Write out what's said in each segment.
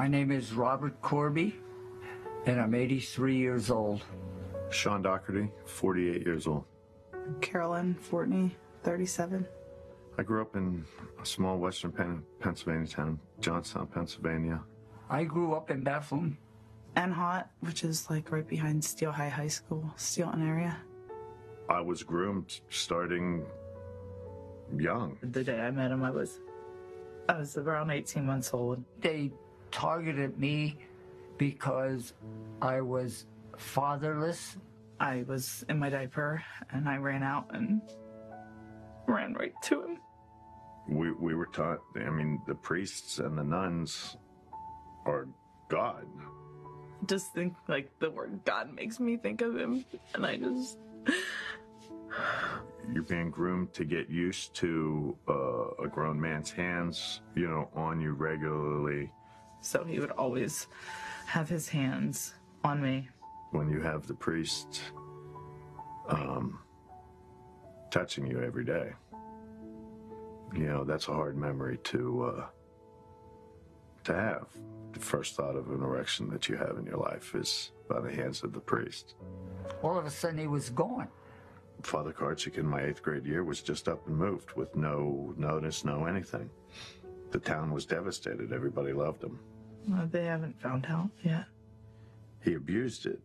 My name is Robert Corby, and I'm 83 years old. Sean Doherty, 48 years old. Carolyn Fortney, 37. I grew up in a small western Pennsylvania town, Johnstown, Pennsylvania. I grew up in Bethlehem. Anhot, which is like right behind Steel High School, Steelton area. I was groomed starting young. The day I met him, I was around 18 months old. They targeted me because I was fatherless. I was in my diaper, and I ran out and ran right to him. We were taught, I mean, the priests and the nuns are God. Just think, like, the word God makes me think of him, and I just... You're being groomed to get used to a grown man's hands, you know, on you regularly. So he would always have his hands on me. When you have the priest touching you every day, you know, that's a hard memory to have. The first thought of an erection that you have in your life is by the hands of the priest. All of a sudden, he was gone. Father Karchik in my 8th grade year was just up and moved with no notice, no anything. The town was devastated. Everybody loved him. They haven't found out yet. He abused it.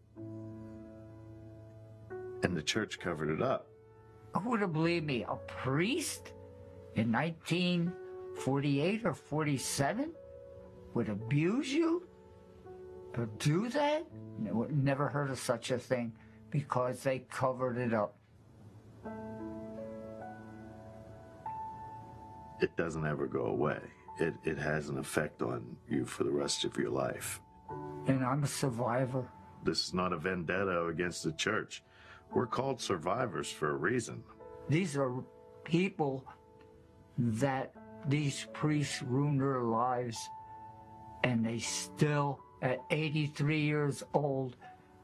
And the church covered it up. Who would have believed me? A priest in 1948 or 47 would abuse you? To do that? Never heard of such a thing because they covered it up. It doesn't ever go away. It has an effect on you for the rest of your life. And I'm a survivor. This is not a vendetta against the church. We're called survivors for a reason. These are people that these priests ruined their lives, and they still, at 83 years old,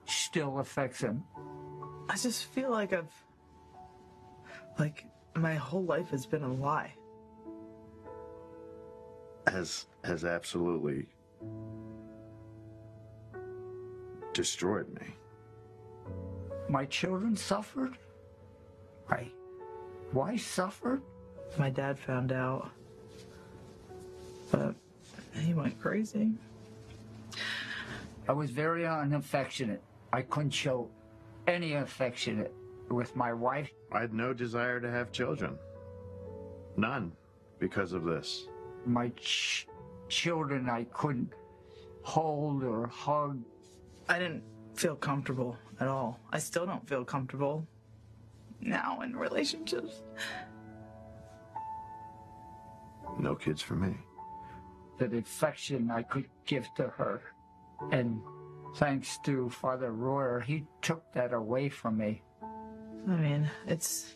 still affects them. I just feel like my whole life has been a lie. Has absolutely destroyed me. My children suffered. My wife suffered. My dad found out, but he went crazy. I was very unaffectionate. I couldn't show any affection with my wife. I had no desire to have children. None, because of this. My children I couldn't hold or hug. I didn't feel comfortable at all. I still don't feel comfortable now in relationships. No kids for me. The affection I could give to her. And thanks to Father Royer, he took that away from me. I mean, it's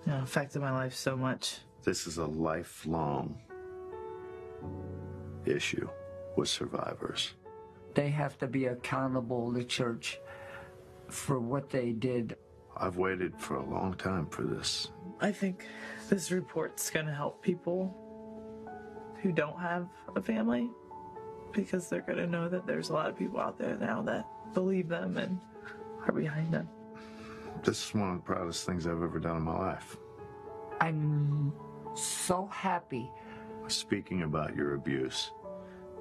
affected my life so much. This is a lifelong issue with survivors. They have to be accountable, the church, for what they did. I've waited for a long time for this. I think this report's going to help people who don't have a family, because they're going to know that there's a lot of people out there now that believe them and are behind them. This is one of the proudest things I've ever done in my life. I'm so happy. Speaking about your abuse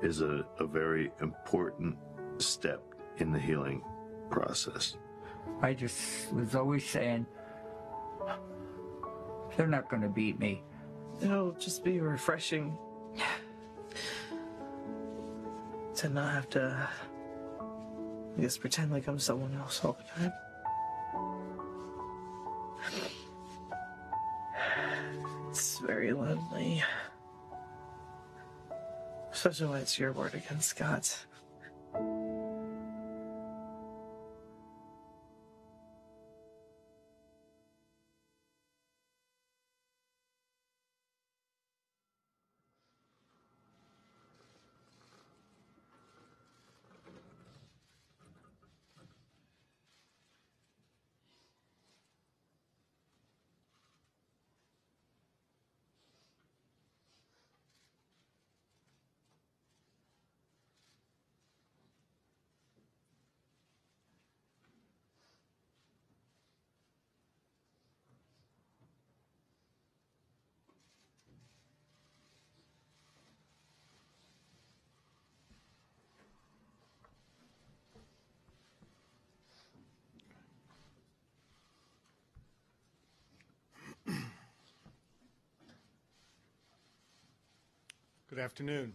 is a very important step in the healing process. I just was always saying, they're not going to beat me. It'll just be refreshing to not have to, I guess, pretend like I'm someone else all the time. It's very lonely. Especially when it's your word against God's. Good afternoon.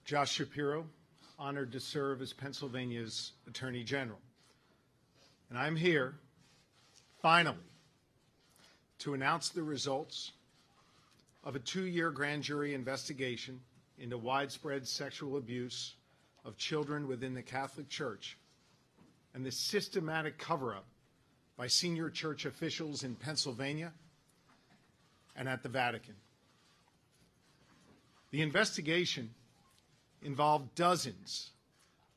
Josh Shapiro, honored to serve as Pennsylvania's Attorney General. And I'm here, finally, to announce the results of a 2-year grand jury investigation into widespread sexual abuse of children within the Catholic Church and the systematic cover-up by senior church officials in Pennsylvania and at the Vatican. The investigation involved dozens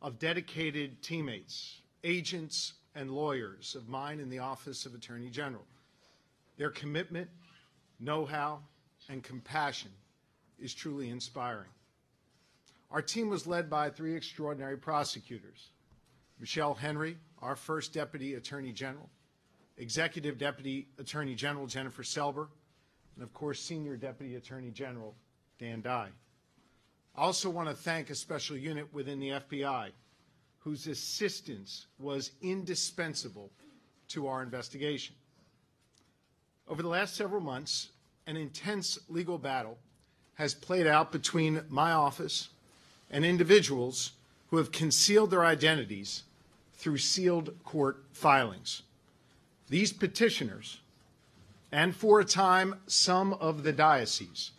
of dedicated teammates, agents, and lawyers of mine in the Office of Attorney General. Their commitment, know-how, and compassion is truly inspiring. Our team was led by 3 extraordinary prosecutors: Michelle Henry, our first Deputy Attorney General, Executive Deputy Attorney General Jennifer Selber, and of course, Senior Deputy Attorney General Dan Dye. I also want to thank a special unit within the FBI whose assistance was indispensable to our investigation. Over the last several months, an intense legal battle has played out between my office and individuals who have concealed their identities through sealed court filings. These petitioners, and for a time some of the dioceses,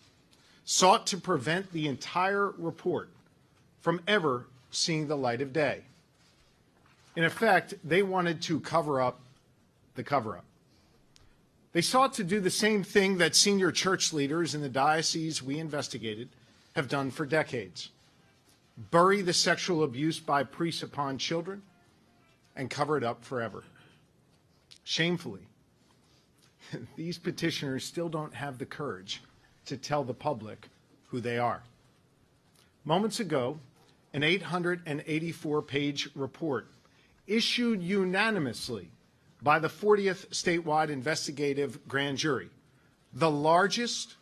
sought to prevent the entire report from ever seeing the light of day. In effect, they wanted to cover up the cover-up. They sought to do the same thing that senior church leaders in the dioceses we investigated have done for decades: bury the sexual abuse by priests upon children and cover it up forever. Shamefully, these petitioners still don't have the courage to tell the public who they are. Moments ago, an 884-page report issued unanimously by the 40th statewide investigative grand jury, the largest,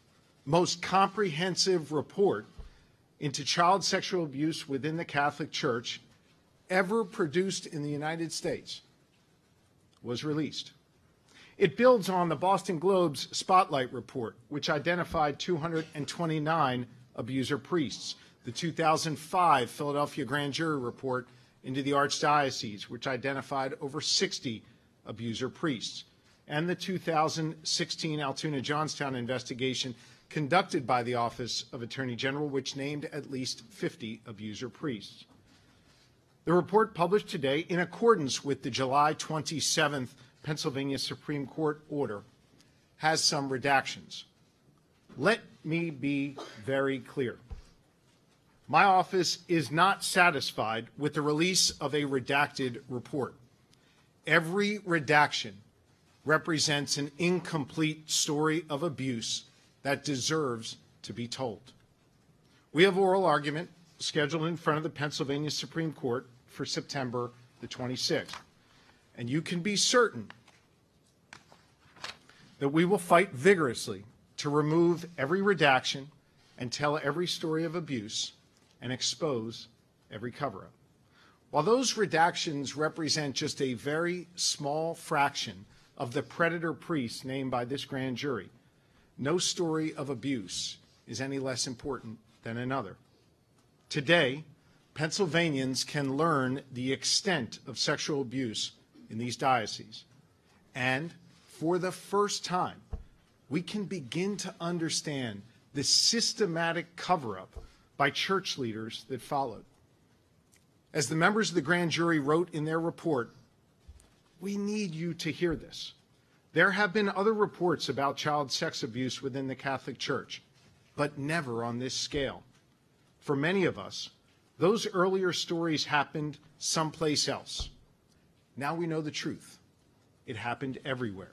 most comprehensive report into child sexual abuse within the Catholic Church ever produced in the United States, was released. It builds on the Boston Globe's Spotlight report, which identified 229 abuser priests, the 2005 Philadelphia grand jury report into the Archdiocese, which identified over 60 abuser priests, and the 2016 Altoona-Johnstown investigation conducted by the Office of Attorney General, which named at least 50 abuser priests. The report published today, in accordance with the July 27th Pennsylvania Supreme Court order, has some redactions. Let me be very clear. My office is not satisfied with the release of a redacted report. Every redaction represents an incomplete story of abuse that deserves to be told. We have oral argument scheduled in front of the Pennsylvania Supreme Court for September the 26th. And you can be certain that we will fight vigorously to remove every redaction and tell every story of abuse and expose every cover-up. While those redactions represent just a very small fraction of the predator priests named by this grand jury, no story of abuse is any less important than another. Today, Pennsylvanians can learn the extent of sexual abuse in these dioceses. And for the first time, we can begin to understand the systematic cover-up by church leaders that followed. As the members of the grand jury wrote in their report, we need you to hear this. There have been other reports about child sex abuse within the Catholic Church, but never on this scale. For many of us, those earlier stories happened someplace else. Now we know the truth. It happened everywhere.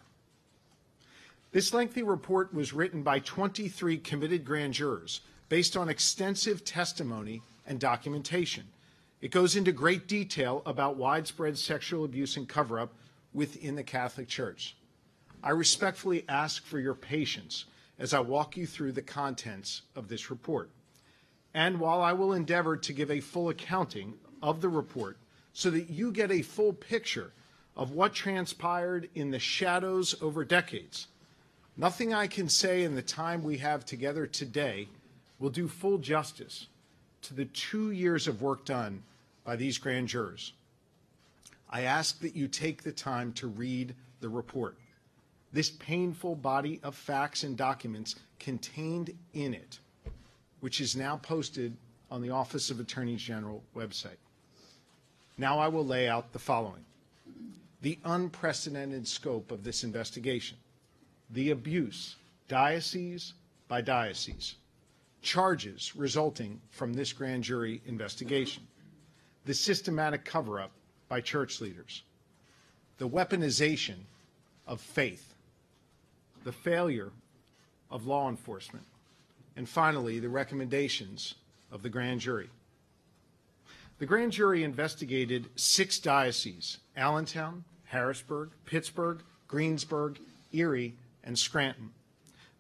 This lengthy report was written by 23 committed grand jurors based on extensive testimony and documentation. It goes into great detail about widespread sexual abuse and cover-up within the Catholic Church. I respectfully ask for your patience as I walk you through the contents of this report. And while I will endeavor to give a full accounting of the report so that you get a full picture of what transpired in the shadows over decades, nothing I can say in the time we have together today will do full justice to the 2 years of work done by these grand jurors. I ask that you take the time to read the report. This painful body of facts and documents contained in it, which is now posted on the Office of Attorney General website. Now I will lay out the following: the unprecedented scope of this investigation, the abuse, diocese by diocese, charges resulting from this grand jury investigation, the systematic cover-up by church leaders, the weaponization of faith, the failure of law enforcement, and finally, the recommendations of the grand jury. The grand jury investigated 6 dioceses: Allentown, Harrisburg, Pittsburgh, Greensburg, Erie, and Scranton.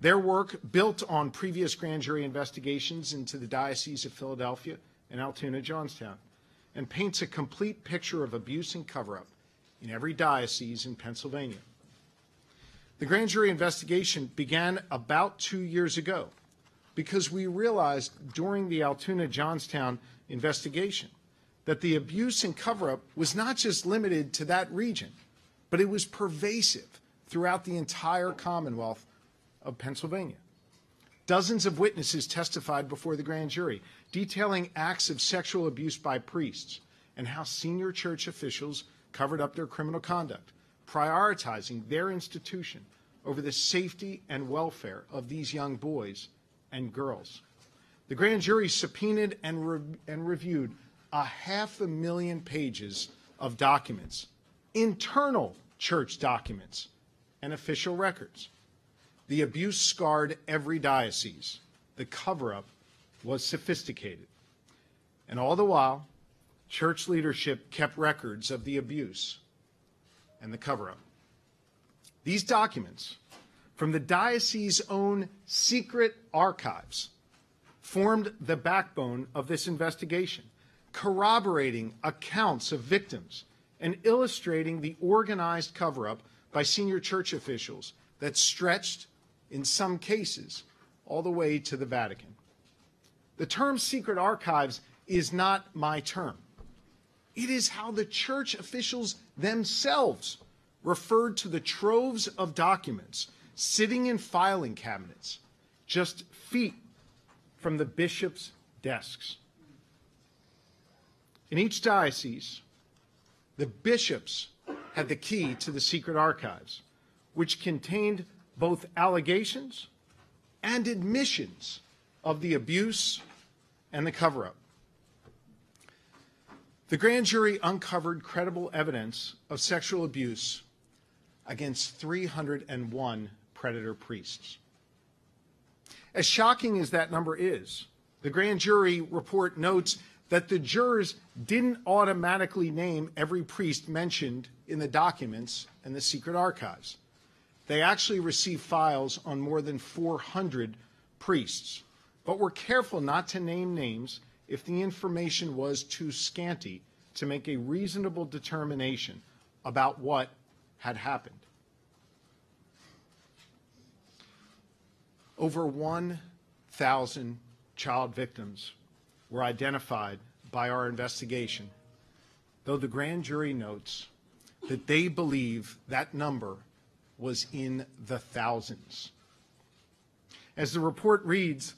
Their work built on previous grand jury investigations into the Diocese of Philadelphia and Altoona, Johnstown, and paints a complete picture of abuse and cover-up in every diocese in Pennsylvania. The grand jury investigation began about 2 years ago because we realized during the Altoona, Johnstown investigation that the abuse and cover-up was not just limited to that region, but it was pervasive throughout the entire Commonwealth of Pennsylvania. Dozens of witnesses testified before the grand jury, detailing acts of sexual abuse by priests and how senior church officials covered up their criminal conduct, prioritizing their institution over the safety and welfare of these young boys and girls. The grand jury subpoenaed and reviewed 500,000 pages of documents, internal church documents, and official records. The abuse scarred every diocese. The cover-up was sophisticated. And all the while, church leadership kept records of the abuse and the cover-up. These documents, from the diocese's own secret archives, formed the backbone of this investigation, corroborating accounts of victims and illustrating the organized cover-up by senior church officials that stretched, in some cases, all the way to the Vatican. The term secret archives is not my term. It is how the church officials themselves referred to the troves of documents sitting in filing cabinets just feet from the bishops' desks. In each diocese, the bishops had the key to the secret archives, which contained both allegations and admissions of the abuse and the cover-up. The grand jury uncovered credible evidence of sexual abuse against 301 predator priests. As shocking as that number is, the grand jury report notes that the jurors didn't automatically name every priest mentioned in the documents and the secret archives. They actually received files on more than 400 priests, but were careful not to name names if the information was too scanty to make a reasonable determination about what had happened. Over 1,000 child victims were identified by our investigation, though the grand jury notes that they believe that number was in the thousands. As the report reads,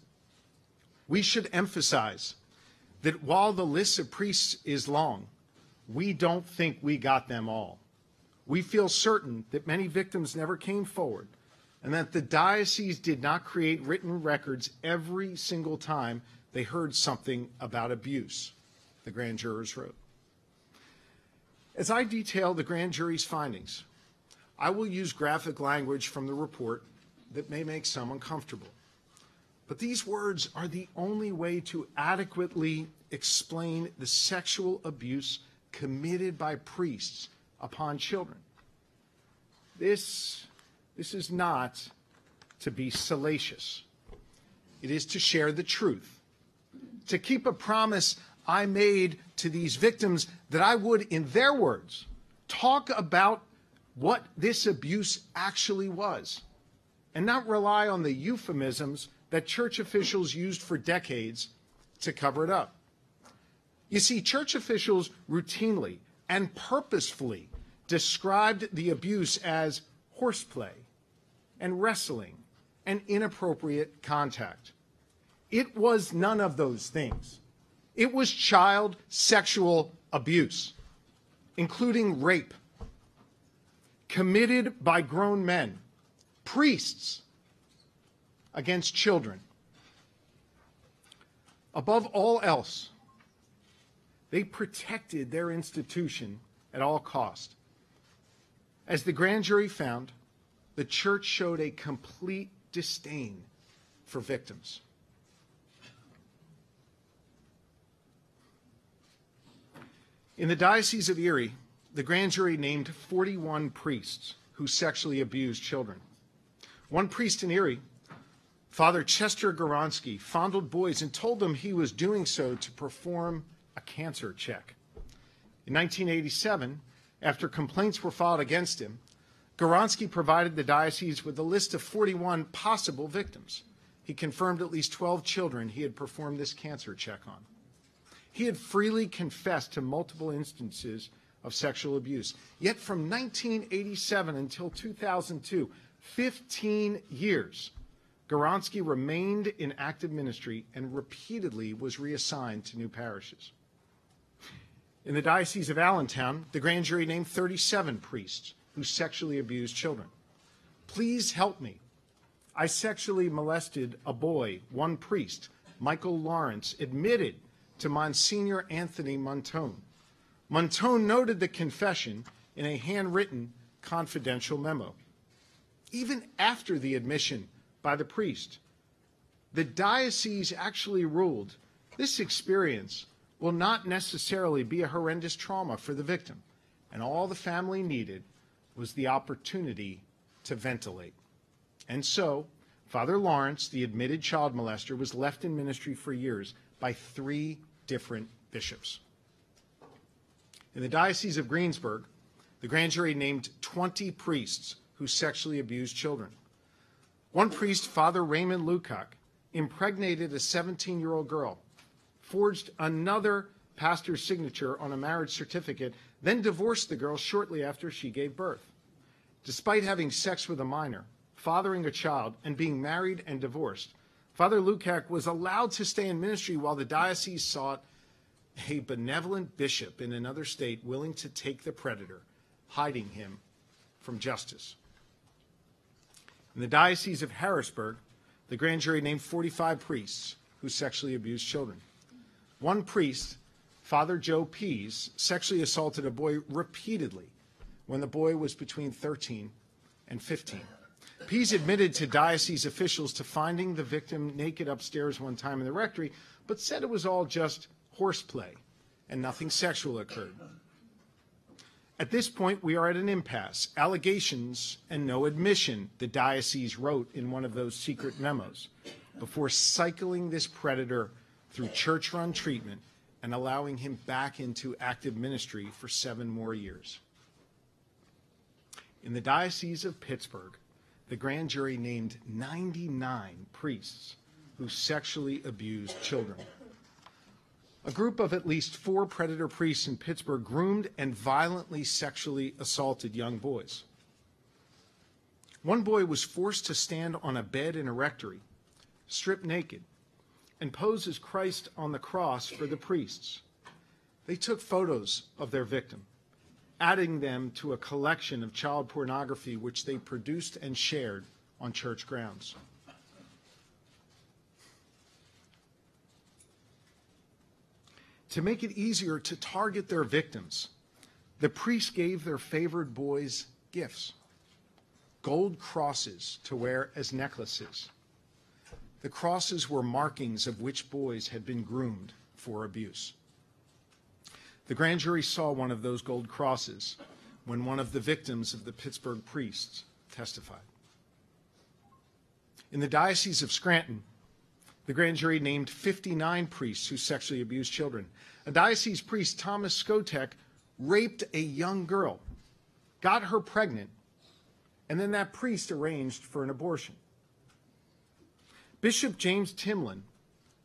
we should emphasize that while the list of priests is long, we don't think we got them all. We feel certain that many victims never came forward and that the diocese did not create written records every single time they heard something about abuse, the grand jurors wrote. As I detail the grand jury's findings, I will use graphic language from the report that may make some uncomfortable. But these words are the only way to adequately explain the sexual abuse committed by priests upon children. This is not to be salacious. It is to share the truth, to keep a promise I made to these victims that I would, in their words, talk about what this abuse actually was, and not rely on the euphemisms that church officials used for decades to cover it up. You see, church officials routinely and purposefully described the abuse as horseplay and wrestling and inappropriate contact. It was none of those things. It was child sexual abuse, including rape, committed by grown men, priests, against children. Above all else, they protected their institution at all cost. As the grand jury found, the church showed a complete disdain for victims. In the Diocese of Erie, the grand jury named 41 priests who sexually abused children. One priest in Erie, Father Chester Goronsky, fondled boys and told them he was doing so to perform a cancer check. In 1987, after complaints were filed against him, Goronsky provided the diocese with a list of 41 possible victims. He confirmed at least 12 children he had performed this cancer check on. He had freely confessed to multiple instances of sexual abuse. Yet from 1987 until 2002, 15 years, Goronsky remained in active ministry and repeatedly was reassigned to new parishes. In the Diocese of Allentown, the grand jury named 37 priests who sexually abused children. Please help me. I sexually molested a boy, one priest, Michael Lawrence, admitted to Monsignor Anthony Montone. Montone noted the confession in a handwritten confidential memo. Even after the admission by the priest, the diocese actually ruled this experience will not necessarily be a horrendous trauma for the victim, and all the family needed was the opportunity to ventilate. And so, Father Lawrence, the admitted child molester, was left in ministry for years by 3 different bishops. In the Diocese of Greensburg, the grand jury named 20 priests who sexually abused children. One priest, Father Raymond Lukac, impregnated a 17-year-old girl, forged another pastor's signature on a marriage certificate, then divorced the girl shortly after she gave birth. Despite having sex with a minor, fathering a child, and being married and divorced, Father Lukac was allowed to stay in ministry while the diocese sought a benevolent bishop in another state willing to take the predator, hiding him from justice. In the Diocese of Harrisburg, the grand jury named 45 priests who sexually abused children. One priest, Father Joe Pease, sexually assaulted a boy repeatedly when the boy was between 13 and 15. Pease admitted to diocese officials to finding the victim naked upstairs one time in the rectory, but said it was all just horseplay and nothing sexual occurred. At this point, we are at an impasse. Allegations and no admission, the diocese wrote in one of those secret memos, before cycling this predator through church-run treatment and allowing him back into active ministry for 7 more years. In the Diocese of Pittsburgh, the grand jury named 99 priests who sexually abused children. A group of at least 4 predator priests in Pittsburgh groomed and violently sexually assaulted young boys. One boy was forced to stand on a bed in a rectory, stripped naked, and pose as Christ on the cross for the priests. They took photos of their victim, adding them to a collection of child pornography which they produced and shared on church grounds. To make it easier to target their victims, the priests gave their favored boys gifts, gold crosses to wear as necklaces. The crosses were markings of which boys had been groomed for abuse. The grand jury saw one of those gold crosses when one of the victims of the Pittsburgh priests testified. In the Diocese of Scranton, the grand jury named 59 priests who sexually abused children. A diocese priest, Thomas Skotek, raped a young girl, got her pregnant, and then that priest arranged for an abortion. Bishop James Timlin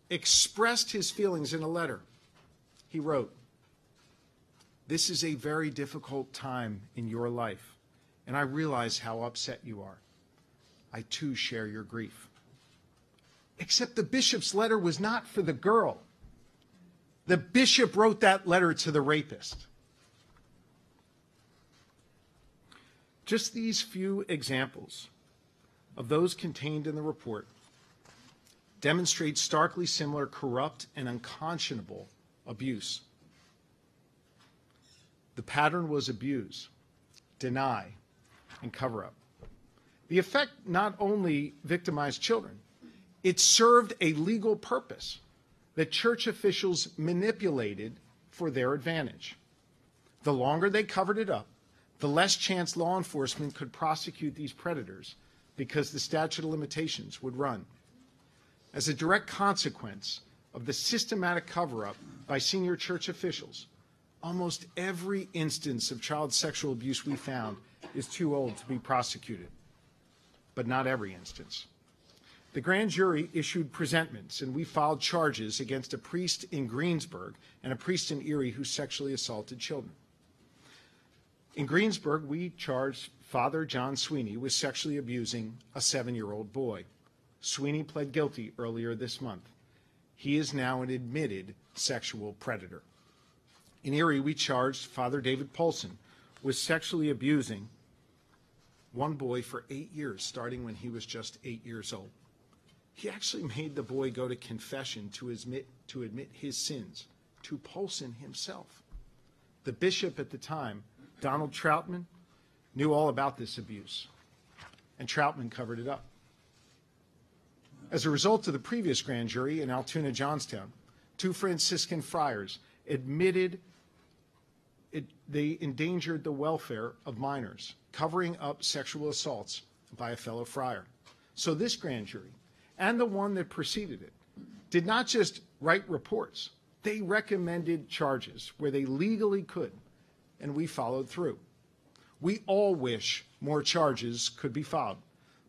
expressed his feelings in a letter. He wrote, "This is a very difficult time in your life, and I realize how upset you are. I too share your grief." Except the bishop's letter was not for the girl. The bishop wrote that letter to the rapist. Just these few examples of those contained in the report demonstrate starkly similar corrupt and unconscionable abuse. The pattern was abuse, deny, and cover up. The effect not only victimized children, it served a legal purpose that church officials manipulated for their advantage. The longer they covered it up, the less chance law enforcement could prosecute these predators because the statute of limitations would run. As a direct consequence of the systematic cover-up by senior church officials, almost every instance of child sexual abuse we found is too old to be prosecuted, but not every instance. The grand jury issued presentments, and we filed charges against a priest in Greensburg and a priest in Erie who sexually assaulted children. In Greensburg, we charged Father John Sweeney with sexually abusing a 7-year-old boy. Sweeney pled guilty earlier this month. He is now an admitted sexual predator. In Erie, we charged Father David Polson with sexually abusing one boy for 8 years, starting when he was just 8 years old. He actually made the boy go to confession to admit his sins to Polson himself. The bishop at the time, Donald Troutman, knew all about this abuse, and Troutman covered it up. As a result of the previous grand jury in Altoona, Johnstown, 2 Franciscan friars admitted they endangered the welfare of minors, covering up sexual assaults by a fellow friar. So this grand jury, and the one that preceded it, did not just write reports. They recommended charges where they legally could, and we followed through. We all wish more charges could be filed,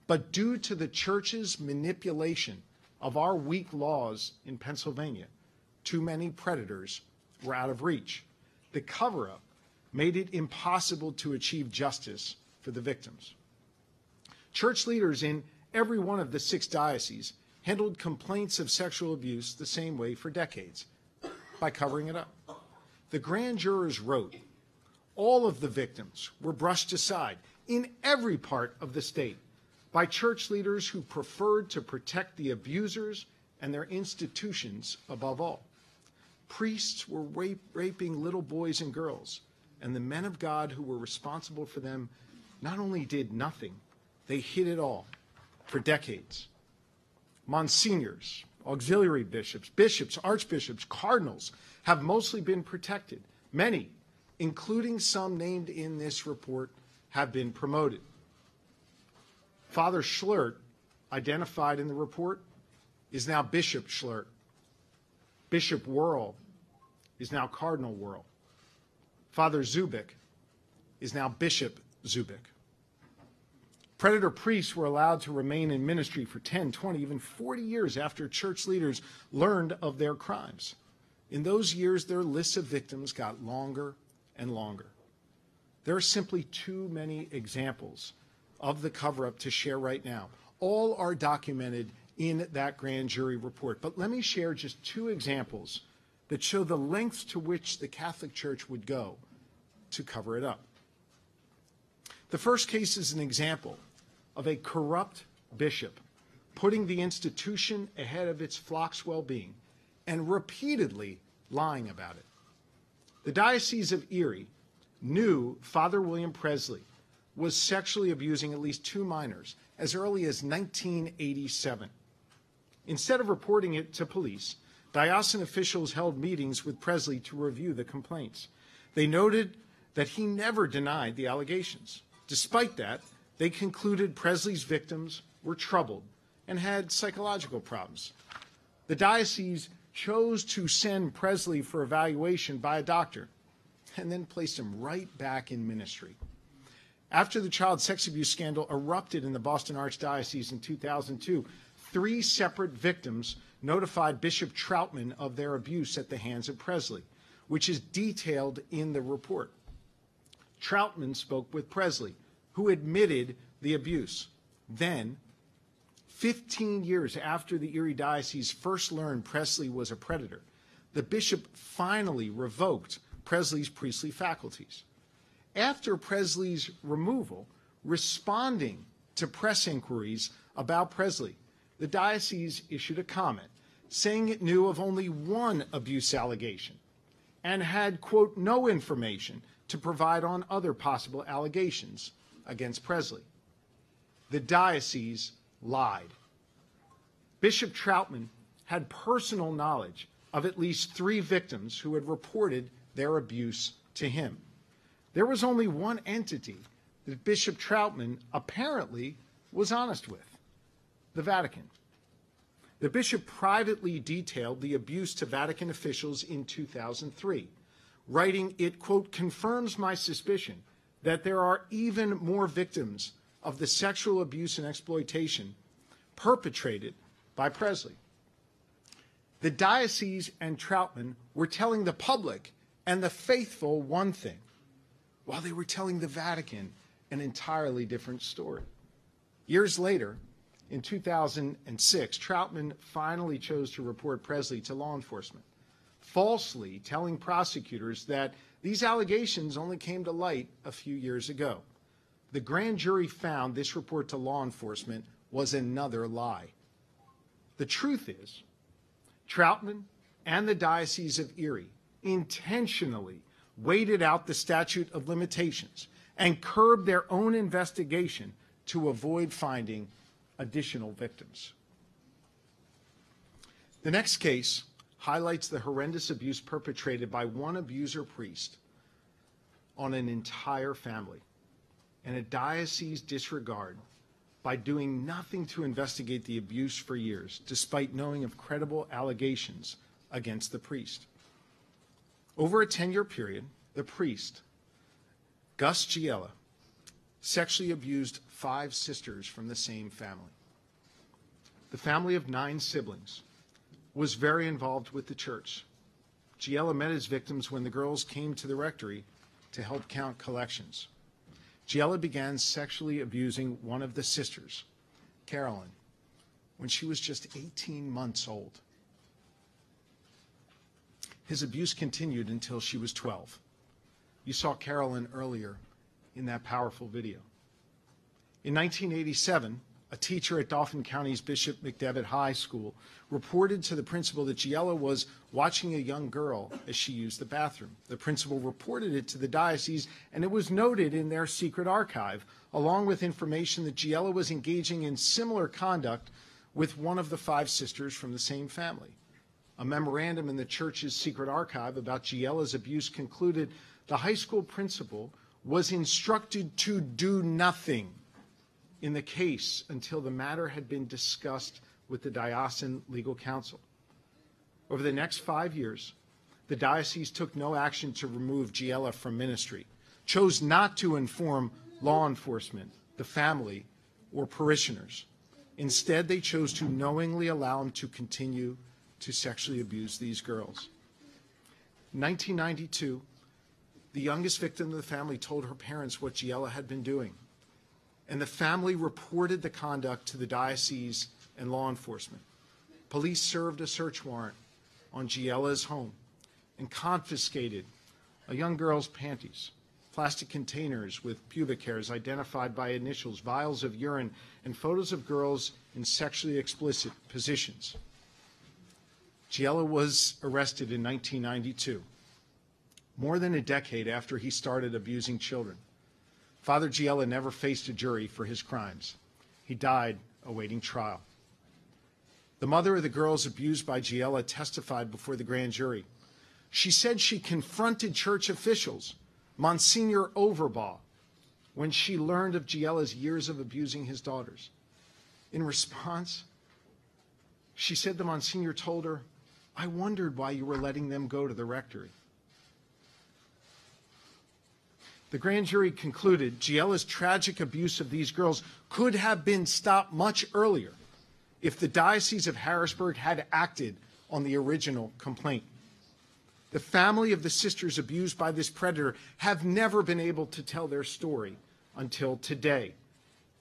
but due to the church's manipulation of our weak laws in Pennsylvania, too many predators were out of reach. The cover-up made it impossible to achieve justice for the victims. Church leaders in every one of the 6 dioceses handled complaints of sexual abuse the same way for decades, by covering it up. The grand jurors wrote, all of the victims were brushed aside in every part of the state by church leaders who preferred to protect the abusers and their institutions above all. Priests were raping little boys and girls, and the men of God who were responsible for them not only did nothing, they hid it all for decades. Monsignors, auxiliary bishops, bishops, archbishops, cardinals have mostly been protected. Many, including some named in this report, have been promoted. Father Schlert, identified in the report, is now Bishop Schlert. Bishop Worrell is now Cardinal Worrell. Father Zubik is now Bishop Zubik. Predator priests were allowed to remain in ministry for 10, 20, even 40 years after church leaders learned of their crimes. In those years, their lists of victims got longer and longer. There are simply too many examples of the cover-up to share right now. All are documented in that grand jury report. But let me share just 2 examples that show the lengths to which the Catholic Church would go to cover it up. The first case is an example of a corrupt bishop putting the institution ahead of its flock's well-being and repeatedly lying about it. The Diocese of Erie knew Father William Presley was sexually abusing at least 2 minors as early as 1987. Instead of reporting it to police, diocesan officials held meetings with Presley to review the complaints. They noted that he never denied the allegations. Despite that, they concluded Presley's victims were troubled and had psychological problems. The diocese chose to send Presley for evaluation by a doctor and then placed him right back in ministry. After the child sex abuse scandal erupted in the Boston Archdiocese in 2002, 3 separate victims notified Bishop Troutman of their abuse at the hands of Presley, which is detailed in the report. Troutman spoke with Presley, who admitted the abuse. Then, 15 years after the Erie Diocese first learned Presley was a predator, the bishop finally revoked Presley's priestly faculties. After Presley's removal, responding to press inquiries about Presley, the diocese issued a comment saying it knew of only one abuse allegation and had, quote, no information to provide on other possible allegations against Presley. The diocese lied. Bishop Troutman had personal knowledge of at least 3 victims who had reported their abuse to him. There was only one entity that Bishop Troutman apparently was honest with: the Vatican. The bishop privately detailed the abuse to Vatican officials in 2003, writing, it, quote, confirms my suspicion that there are even more victims of the sexual abuse and exploitation perpetrated by Presley. The diocese and Troutman were telling the public and the faithful one thing, while they were telling the Vatican an entirely different story. Years later, in 2006, Troutman finally chose to report Presley to law enforcement, falsely telling prosecutors that these allegations only came to light a few years ago. The grand jury found this report to law enforcement was another lie. The truth is, Troutman and the Diocese of Erie intentionally waited out the statute of limitations and curbed their own investigation to avoid finding additional victims. The next case highlights the horrendous abuse perpetrated by one abuser priest on an entire family, and a diocese disregard by doing nothing to investigate the abuse for years, despite knowing of credible allegations against the priest. Over a 10-year period, the priest, Gus Giella, sexually abused 5 sisters from the same family. The family of 9 siblings was very involved with the church. Giella met his victims when the girls came to the rectory to help count collections. Giella began sexually abusing one of the sisters, Carolyn, when she was just 18 months old. His abuse continued until she was 12. You saw Carolyn earlier in that powerful video. In 1987, a teacher at Dauphin County's Bishop McDevitt High School reported to the principal that Giella was watching a young girl as she used the bathroom. The principal reported it to the diocese, and it was noted in their secret archive, along with information that Giella was engaging in similar conduct with one of the 5 sisters from the same family. A memorandum in the church's secret archive about Giella's abuse concluded the high school principal was instructed to do nothing in the case until the matter had been discussed with the diocesan legal counsel. Over the next 5 years, the diocese took no action to remove Giella from ministry, chose not to inform law enforcement, the family, or parishioners. Instead, they chose to knowingly allow him to continue to sexually abuse these girls. In 1992, the youngest victim of the family told her parents what Giella had been doing, and the family reported the conduct to the diocese and law enforcement. Police served a search warrant on Giella's home and confiscated a young girl's panties, plastic containers with pubic hairs identified by initials, vials of urine, and photos of girls in sexually explicit positions. Giella was arrested in 1992, more than a decade after he started abusing children. Father Giella never faced a jury for his crimes. He died awaiting trial. The mother of the girls abused by Giella testified before the grand jury. She said she confronted church officials, Monsignor Overbaugh, when she learned of Giella's years of abusing his daughters. In response, she said the Monsignor told her, "I wondered why you were letting them go to the rectory." The grand jury concluded Giella's tragic abuse of these girls could have been stopped much earlier if the Diocese of Harrisburg had acted on the original complaint. The family of the sisters abused by this predator have never been able to tell their story until today.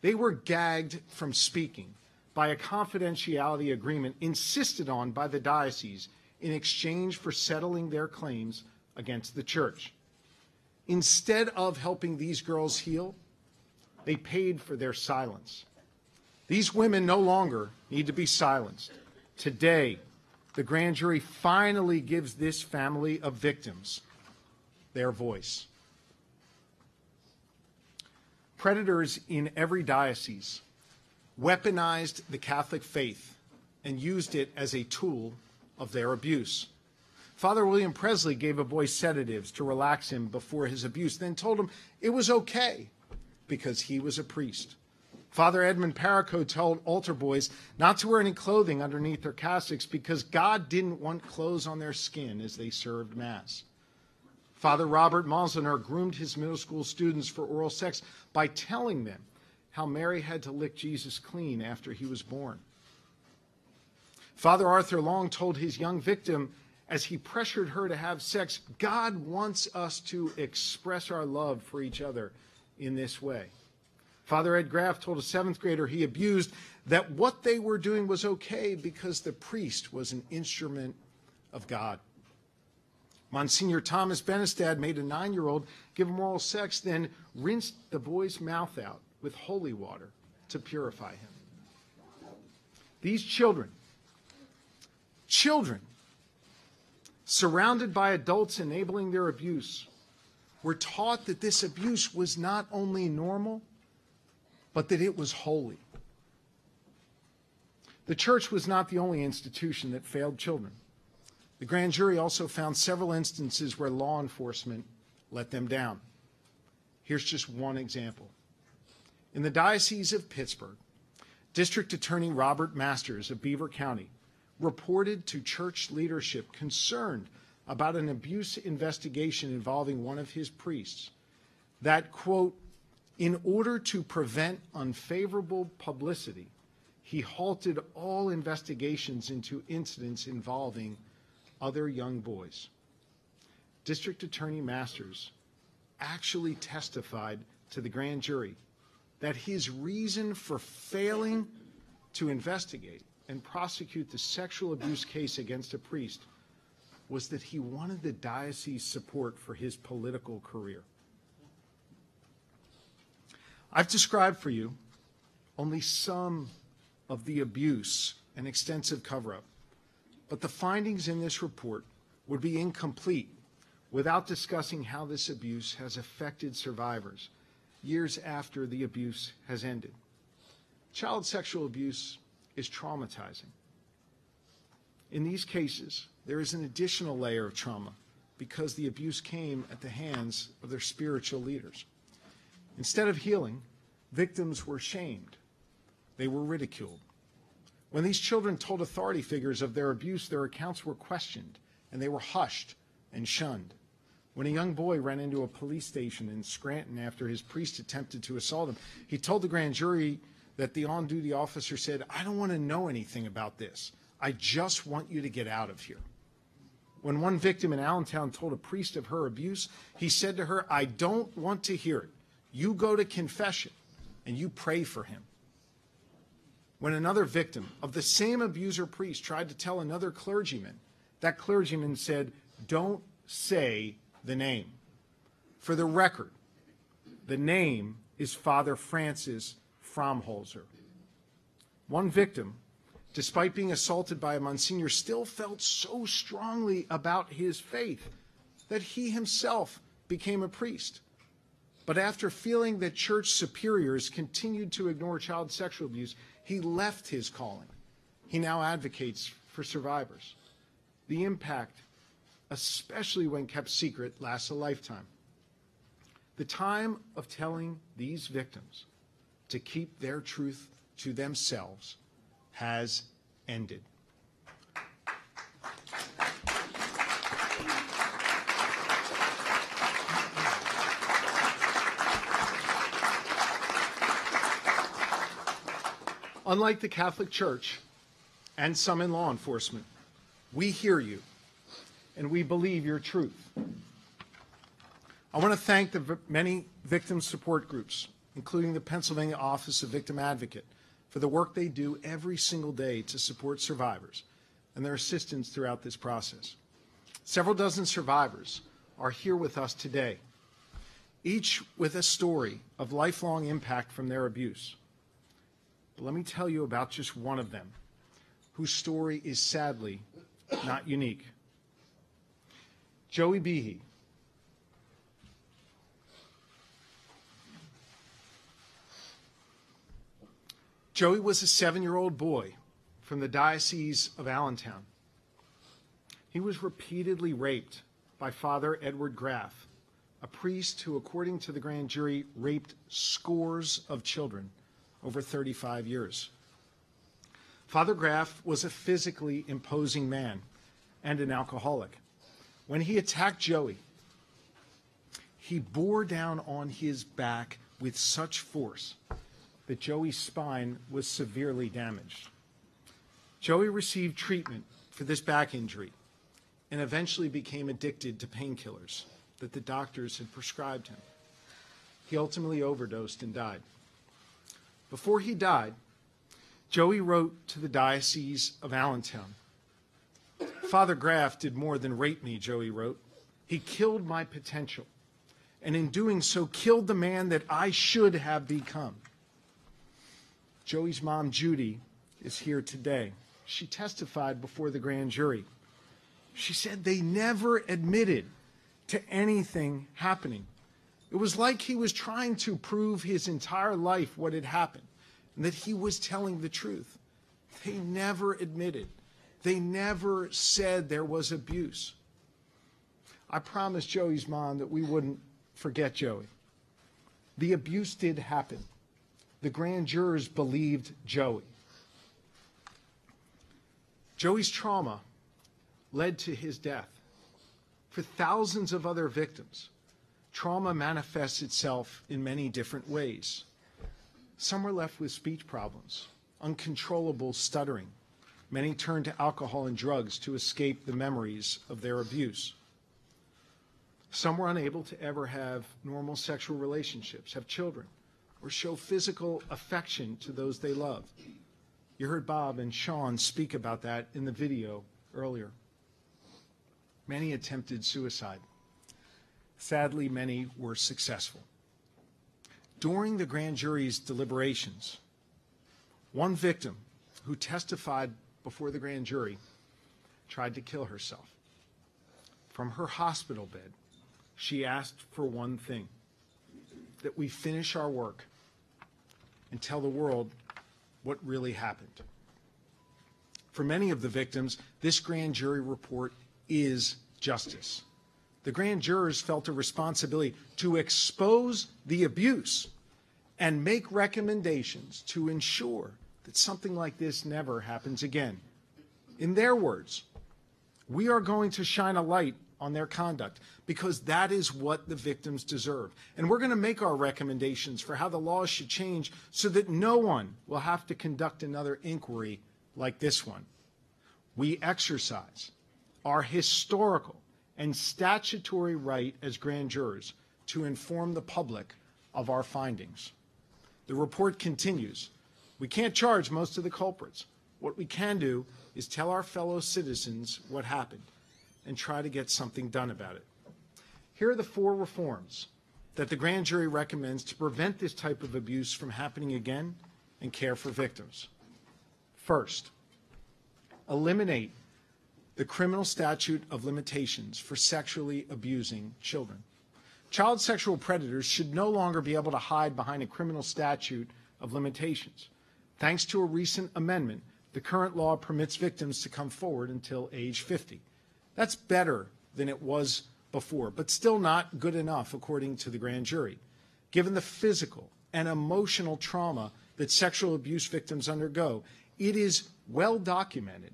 They were gagged from speaking by a confidentiality agreement insisted on by the diocese in exchange for settling their claims against the church. Instead of helping these girls heal, they paid for their silence. These women no longer need to be silenced. Today, the grand jury finally gives this family of victims their voice. Predators in every diocese weaponized the Catholic faith and used it as a tool of their abuse. Father William Presley gave a boy sedatives to relax him before his abuse, then told him it was okay because he was a priest. Father Edmund Perico told altar boys not to wear any clothing underneath their cassocks because God didn't want clothes on their skin as they served Mass. Father Robert Moslener groomed his middle school students for oral sex by telling them how Mary had to lick Jesus clean after he was born. Father Arthur Long told his young victim as he pressured her to have sex, God wants us to express our love for each other in this way. Father Ed Graff told a 7th grader he abused that what they were doing was okay because the priest was an instrument of God. Monsignor Thomas Benestad made a 9-year-old give him oral sex, then rinsed the boy's mouth out with holy water to purify him. These children, surrounded by adults enabling their abuse, were taught that this abuse was not only normal, but that it was holy. The church was not the only institution that failed children. The grand jury also found several instances where law enforcement let them down. Here's just one example. In the Diocese of Pittsburgh, District Attorney Robert Masters of Beaver County reported to church leadership concerned about an abuse investigation involving one of his priests that, quote, in order to prevent unfavorable publicity, he halted all investigations into incidents involving other young boys. District Attorney Masters actually testified to the grand jury that his reason for failing to investigate and prosecute the sexual abuse case against a priest was that he wanted the diocese's support for his political career. I've described for you only some of the abuse and extensive cover-up, but the findings in this report would be incomplete without discussing how this abuse has affected survivors years after the abuse has ended. Child sexual abuse is traumatizing. In these cases, there is an additional layer of trauma because the abuse came at the hands of their spiritual leaders. Instead of healing, victims were shamed. They were ridiculed. When these children told authority figures of their abuse, their accounts were questioned, and they were hushed and shunned. When a young boy ran into a police station in Scranton after his priest attempted to assault him, he told the grand jury that the on-duty officer said, I don't want to know anything about this. I just want you to get out of here. When one victim in Allentown told a priest of her abuse, he said to her, I don't want to hear it. You go to confession and you pray for him. When another victim of the same abuser priest tried to tell another clergyman, that clergyman said, don't say the name. For the record, the name is Father Francis Fromholzer. One victim, despite being assaulted by a Monsignor, still felt so strongly about his faith that he himself became a priest. But after feeling that church superiors continued to ignore child sexual abuse, he left his calling. He now advocates for survivors. The impact, especially when kept secret, lasts a lifetime. The time of telling these victims to keep their truth to themselves has ended. Unlike the Catholic Church, and some in law enforcement. We hear you, and we believe your truth. I want to thank the many victim support groups, including the Pennsylvania Office of Victim Advocate, for the work they do every single day to support survivors and their assistance throughout this process. Several dozen survivors are here with us today, each with a story of lifelong impact from their abuse. But let me tell you about just one of them, whose story is sadly not unique. Joey Behe. Joey was a 7-year-old boy from the Diocese of Allentown. He was repeatedly raped by Father Edward Graff, a priest who, according to the grand jury, raped scores of children over 35 years. Father Graff was a physically imposing man and an alcoholic. When he attacked Joey, he bore down on his back with such force that Joey's spine was severely damaged. Joey received treatment for this back injury and eventually became addicted to painkillers that the doctors had prescribed him. He ultimately overdosed and died. Before he died, Joey wrote to the Diocese of Allentown. Father Graff did more than rape me, Joey wrote. He killed my potential, and in doing so killed the man that I should have become. Joey's mom, Judy, is here today. She testified before the grand jury. She said they never admitted to anything happening. It was like he was trying to prove his entire life what had happened and that he was telling the truth. They never admitted. They never said there was abuse. I promised Joey's mom that we wouldn't forget Joey. The abuse did happen. The grand jurors believed Joey. Joey's trauma led to his death. For thousands of other victims, trauma manifests itself in many different ways. Some were left with speech problems, uncontrollable stuttering. Many turned to alcohol and drugs to escape the memories of their abuse. Some were unable to ever have normal sexual relationships, have children, or show physical affection to those they love. You heard Bob and Sean speak about that in the video earlier. Many attempted suicide. Sadly, many were successful. During the grand jury's deliberations, one victim who testified before the grand jury tried to kill herself. From her hospital bed, she asked for one thing, that we finish our work and tell the world what really happened. For many of the victims, this grand jury report is justice. The grand jurors felt a responsibility to expose the abuse and make recommendations to ensure that something like this never happens again. In their words, we are going to shine a light on their conduct because that is what the victims deserve. And we're going to make our recommendations for how the laws should change so that no one will have to conduct another inquiry like this one. We exercise our historical and statutory right as grand jurors to inform the public of our findings. The report continues. We can't charge most of the culprits. What we can do is tell our fellow citizens what happened and try to get something done about it. Here are the 4 reforms that the grand jury recommends to prevent this type of abuse from happening again and care for victims. First, eliminate the criminal statute of limitations for sexually abusing children. Child sexual predators should no longer be able to hide behind a criminal statute of limitations. Thanks to a recent amendment, the current law permits victims to come forward until age 50. That's better than it was before, but still not good enough, according to the grand jury. Given the physical and emotional trauma that sexual abuse victims undergo, it is well documented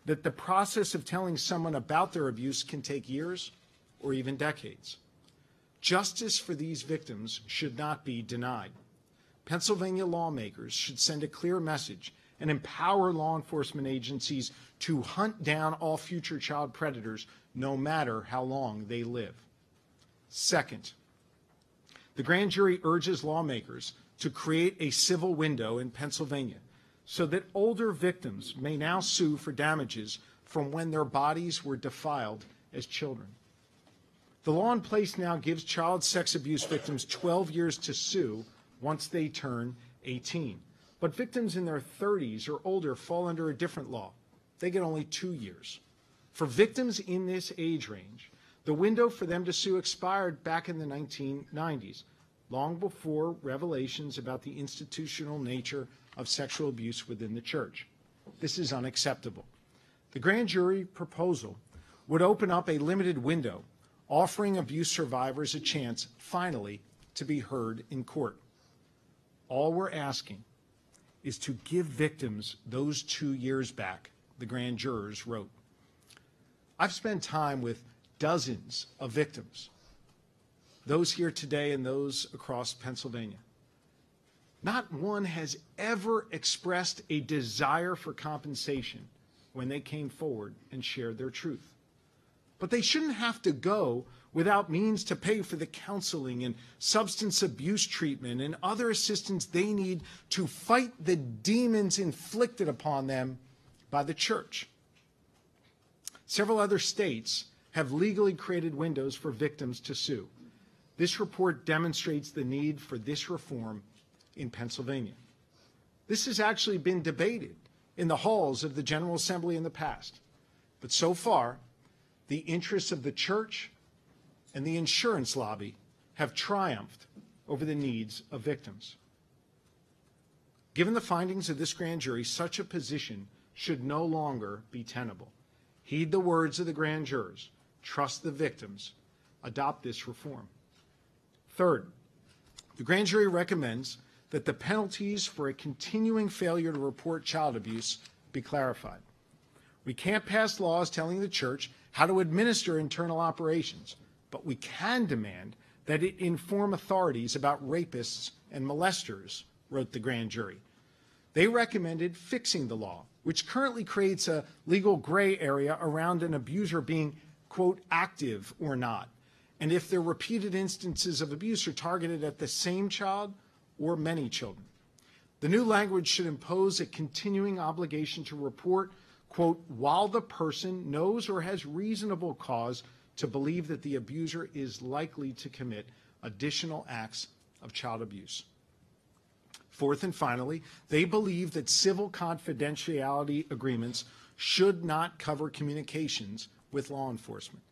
that the process of telling someone about their abuse can take years or even decades. Justice for these victims should not be denied. Pennsylvania lawmakers should send a clear message and empower law enforcement agencies to hunt down all future child predators, no matter how long they live. Second, the grand jury urges lawmakers to create a civil window in Pennsylvania so that older victims may now sue for damages from when their bodies were defiled as children. The law in place now gives child sex abuse victims 12 years to sue once they turn 18. But victims in their 30s or older fall under a different law. They get only 2 years. For victims in this age range, the window for them to sue expired back in the 1990s, long before revelations about the institutional nature of sexual abuse within the church. This is unacceptable. The grand jury proposal would open up a limited window, offering abuse survivors a chance, finally, to be heard in court. All we're asking is to give victims those 2 years back, the grand jurors wrote. I've spent time with dozens of victims, those here today and those across Pennsylvania. Not one has ever expressed a desire for compensation when they came forward and shared their truth. But they shouldn't have to go without means to pay for the counseling and substance abuse treatment and other assistance they need to fight the demons inflicted upon them by the church. Several other states have legally created windows for victims to sue. This report demonstrates the need for this reform in Pennsylvania. This has actually been debated in the halls of the General Assembly in the past. But so far, the interests of the church and the insurance lobby have triumphed over the needs of victims. Given the findings of this grand jury, such a position should no longer be tenable. Heed the words of the grand jurors. Trust the victims. Adopt this reform. Third, the grand jury recommends that the penalties for a continuing failure to report child abuse be clarified. We can't pass laws telling the church how to administer internal operations, but we can demand that it inform authorities about rapists and molesters, wrote the grand jury. They recommended fixing the law, which currently creates a legal gray area around an abuser being, quote, active or not, and if their repeated instances of abuse are targeted at the same child or many children. The new language should impose a continuing obligation to report, quote, while the person knows or has reasonable cause to believe that the abuser is likely to commit additional acts of child abuse. Fourth and finally, they believe that civil confidentiality agreements should not cover communications with law enforcement.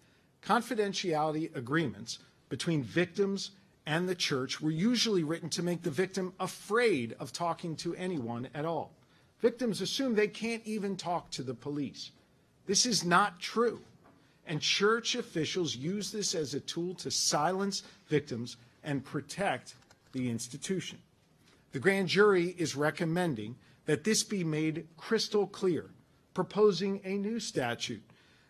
Confidentiality agreements between victims and the church were usually written to make the victim afraid of talking to anyone at all. Victims assume they can't even talk to the police. This is not true, and church officials use this as a tool to silence victims and protect the institution. The grand jury is recommending that this be made crystal clear, proposing a new statute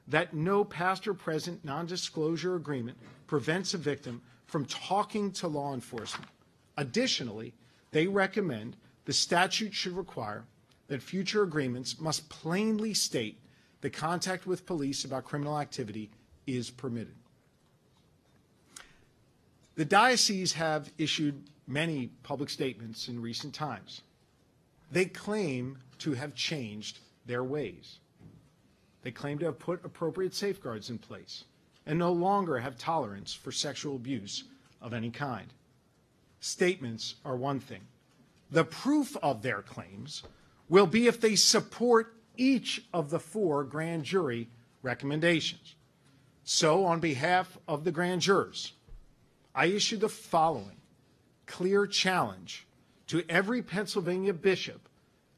that no past or present non-disclosure agreement prevents a victim from talking to law enforcement. Additionally, they recommend the statute should require that future agreements must plainly state that contact with police about criminal activity is permitted. The dioceses have issued many public statements in recent times. They claim to have changed their ways. They claim to have put appropriate safeguards in place and no longer have tolerance for sexual abuse of any kind. Statements are one thing. The proof of their claims will be if they support each of the 4 grand jury recommendations. So, on behalf of the grand jurors, I issue the following clear challenge to every Pennsylvania bishop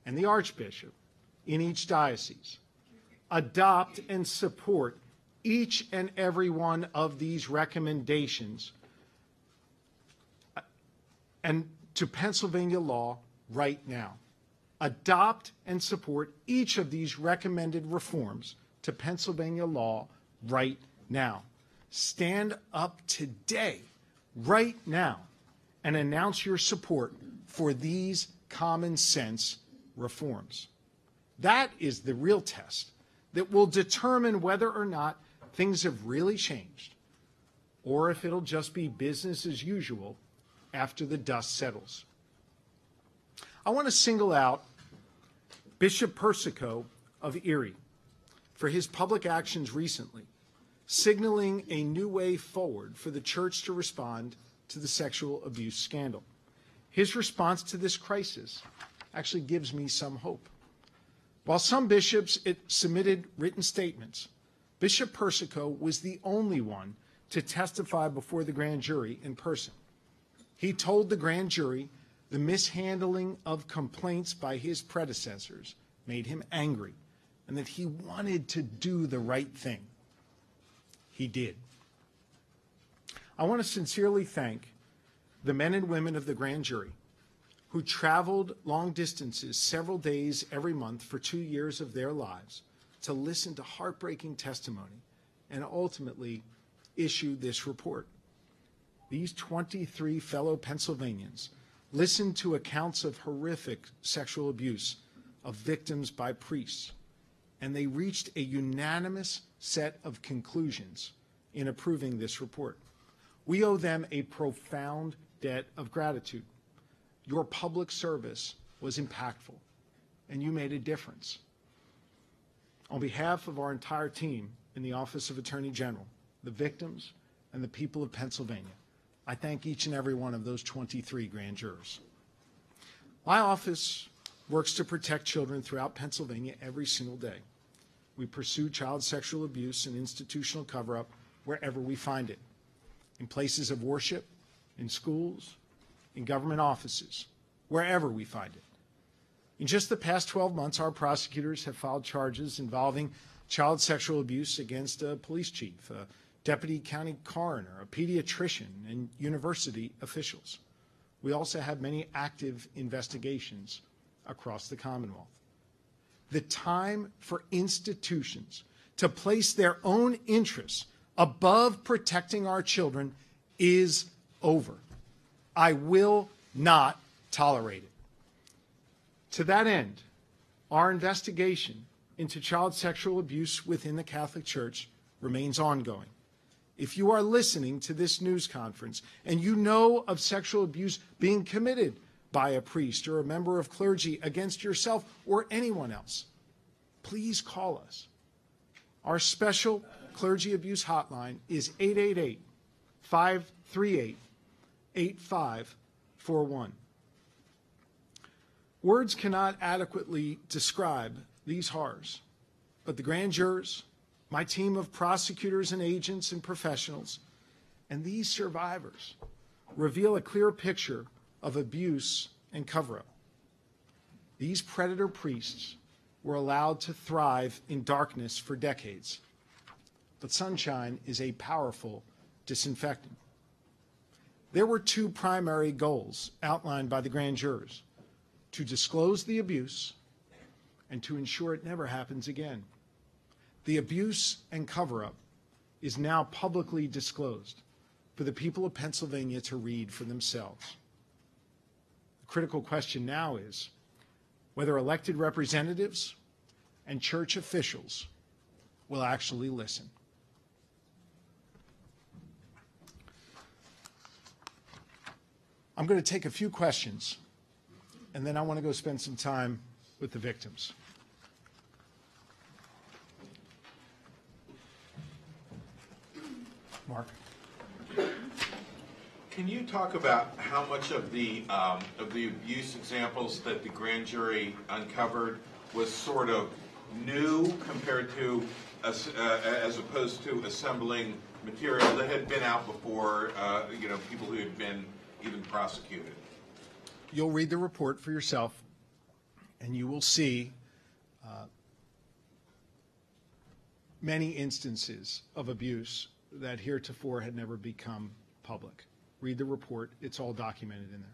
and the archbishop in each diocese. Adopt and support each and every one of these recommendations and to Pennsylvania law right now. Adopt and support each of these recommended reforms to Pennsylvania law right now. Stand up today, right now, and announce your support for these common sense reforms. That is the real test that will determine whether or not things have really changed, or if it'll just be business as usual after the dust settles. I want to single out Bishop Persico of Erie for his public actions recently, signaling a new way forward for the church to respond to the sexual abuse scandal. His response to this crisis actually gives me some hope. While some bishops submitted written statements, Bishop Persico was the only one to testify before the grand jury in person. He told the grand jury the mishandling of complaints by his predecessors made him angry and that he wanted to do the right thing. He did. I want to sincerely thank the men and women of the grand jury who traveled long distances several days every month for 2 years of their lives to listen to heartbreaking testimony and ultimately issue this report. These 23 fellow Pennsylvanians listened to accounts of horrific sexual abuse of victims by priests, and they reached a unanimous set of conclusions in approving this report. We owe them a profound debt of gratitude. Your public service was impactful, and you made a difference. On behalf of our entire team in the Office of Attorney General, the victims, and the people of Pennsylvania, I thank each and every one of those 23 grand jurors. My office works to protect children throughout Pennsylvania every single day. We pursue child sexual abuse and institutional cover-up wherever we find it, in places of worship, in schools, in government offices, wherever we find it. In just the past 12 months, our prosecutors have filed charges involving child sexual abuse against a police chief, a deputy county coroner, a pediatrician, and university officials. We also have many active investigations across the Commonwealth. The time for institutions to place their own interests above protecting our children is over. I will not tolerate it. To that end, our investigation into child sexual abuse within the Catholic Church remains ongoing. If you are listening to this news conference and you know of sexual abuse being committed by a priest or a member of clergy against yourself or anyone else, please call us. Our special clergy abuse hotline is 888-538-8541. Words cannot adequately describe these horrors, but the grand jurors, my team of prosecutors and agents and professionals, and these survivors reveal a clear picture of abuse and cover-up. These predator priests were allowed to thrive in darkness for decades, but sunshine is a powerful disinfectant. There were two primary goals outlined by the grand jurors: to disclose the abuse and to ensure it never happens again. The abuse and cover-up is now publicly disclosed for the people of Pennsylvania to read for themselves. The critical question now is whether elected representatives and church officials will actually listen. I'm going to take a few questions, and then I want to go spend some time with the victims. Mark. Can you talk about how much of the abuse examples that the grand jury uncovered was sort of new compared to as opposed to assembling material that had been out before, people who had been even prosecuted? You'll read the report for yourself, and you will see many instances of abuse that heretofore had never become public. Read the report. It's all documented in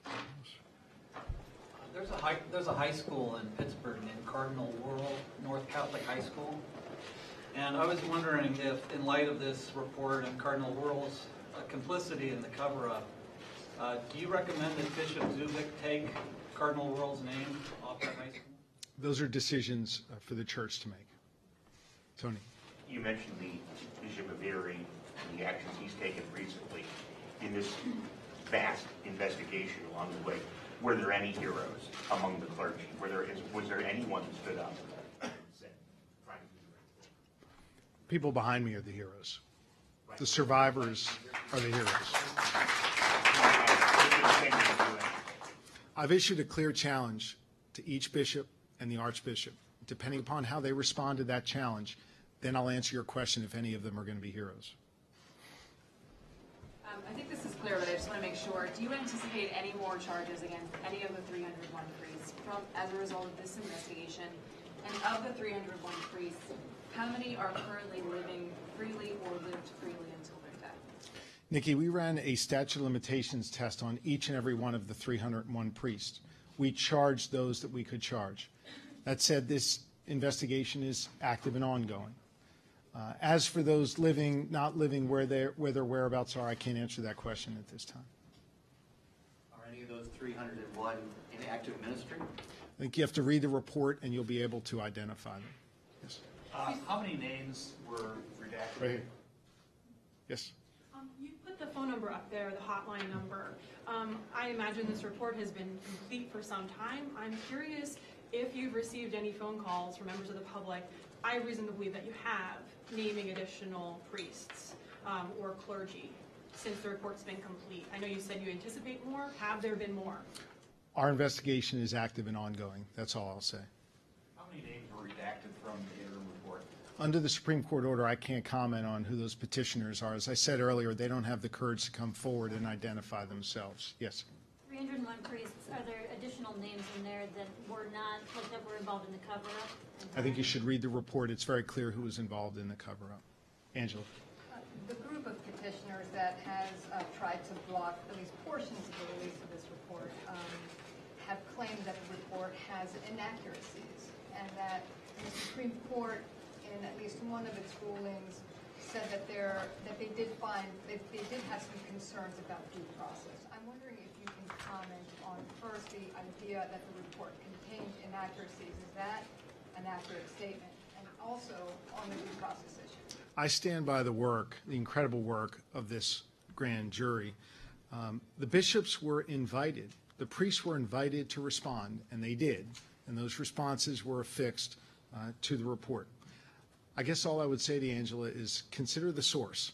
there. There's a high school in Pittsburgh named Cardinal Wuerl North Catholic High School. And I was wondering if, in light of this report and Cardinal Wuerl's complicity in the cover-up, do you recommend that Bishop Zubik take Cardinal World's name off that high school? Those are decisions for the church to make. Tony. You mentioned the Bishop of Erie and the actions he's taken recently. In this vast investigation along the way, were there any heroes among the clergy? Was there anyone who stood up and said, trying to do the right thing? People behind me are the heroes. The survivors are the heroes. I've issued a clear challenge to each bishop and the archbishop. Depending upon how they respond to that challenge, then I'll answer your question if any of them are going to be heroes. I think this is clear, but I just want to make sure. Do you anticipate any more charges against any of the 301 priests as a result of this investigation? And of the 301 priests, how many are currently living freely or lived freely until their death? Nikki, we ran a statute of limitations test on each and every one of the 301 priests. We charged those that we could charge. That said, this investigation is active and ongoing. As for those living, not living, where their whereabouts are, I can't answer that question at this time. Are any of those 301 in active ministry? I think you have to read the report and you'll be able to identify them. Yes. How many names were redacted? Right here. Yes. You put the phone number up there, the hotline number. I imagine this report has been complete for some time. I'm curious if you've received any phone calls from members of the public. I have reason to believe that you have, naming additional priests or clergy since the report's been complete. I know you said you anticipate more. Have there been more? Our investigation is active and ongoing. That's all I'll say. How many names were redacted from the interim report? Under the Supreme Court order, I can't comment on who those petitioners are. As I said earlier, they don't have the courage to come forward and identify themselves. Yes. 301 priests, are there additional names in there that were not, like that were involved in the cover-up? I think you should read the report. It's very clear who was involved in the cover-up. Angela. The group of petitioners that has tried to block at least portions of the release of this report have claimed that the report has inaccuracies and that the Supreme Court, in at least one of its rulings, said that they did have some concerns about due process. I'm wondering if you can comment on first the idea that the report contained inaccuracies. Is that an accurate statement? And also on the due process issue. I stand by the work, the incredible work of this grand jury. The bishops were invited, the priests were invited to respond, and they did. And those responses were affixed to the report. I guess all I would say to Angela is consider the source,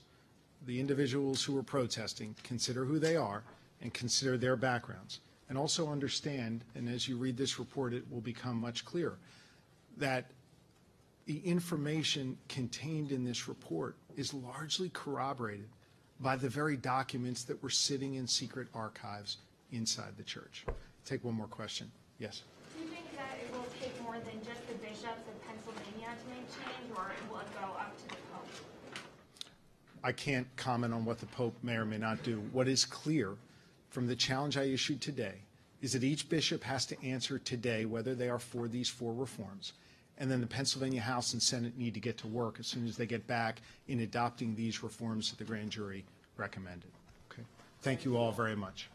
the individuals who were protesting, consider who they are, and consider their backgrounds. And also understand, and as you read this report, it will become much clearer, that the information contained in this report is largely corroborated by the very documents that were sitting in secret archives inside the church. Take one more question. Yes? Do you think that it will take more than just the bishops of Pennsylvania to make change, or will it go up to the Pope? I can't comment on what the Pope may or may not do. What is clear from the challenge I issued today is that each bishop has to answer today whether they are for these 4 reforms. And then the Pennsylvania House and Senate need to get to work as soon as they get back in adopting these reforms that the grand jury recommended. Okay. Thank you all very much.